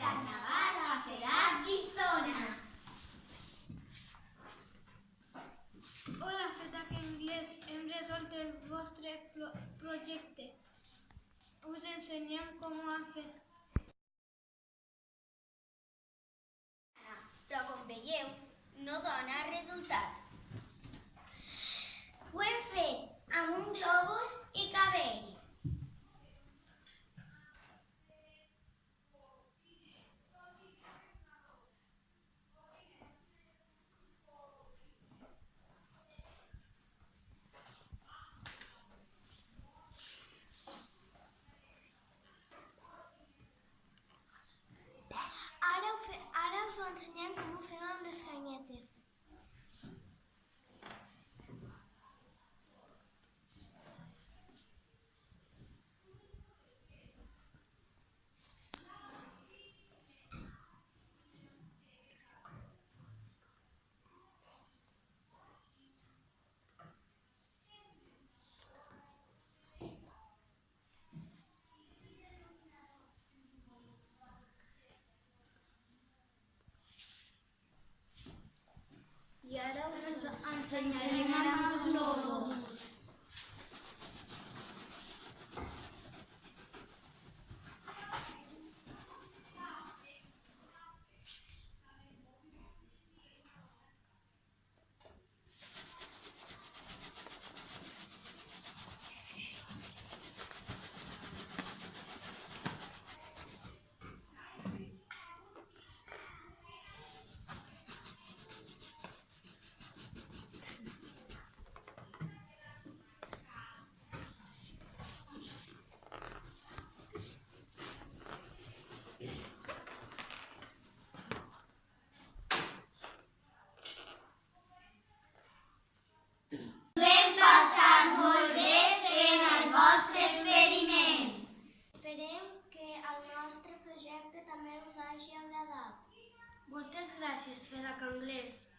Carnaval a Fedat Guissona. Hola, Fedat Anglès, hem resolt el vostre projecte. Us ensenyem com ho han fet. Però com veieu, no dona resultat. Ho hem fet amb un globus i cabell. Ara us ho ensenyem com ho fem amb les canyetes. I ara us ensenyarem amb els globus. Esperem que el nostre projecte també us hagi agradat. Moltes gràcies, Fedat Anglès.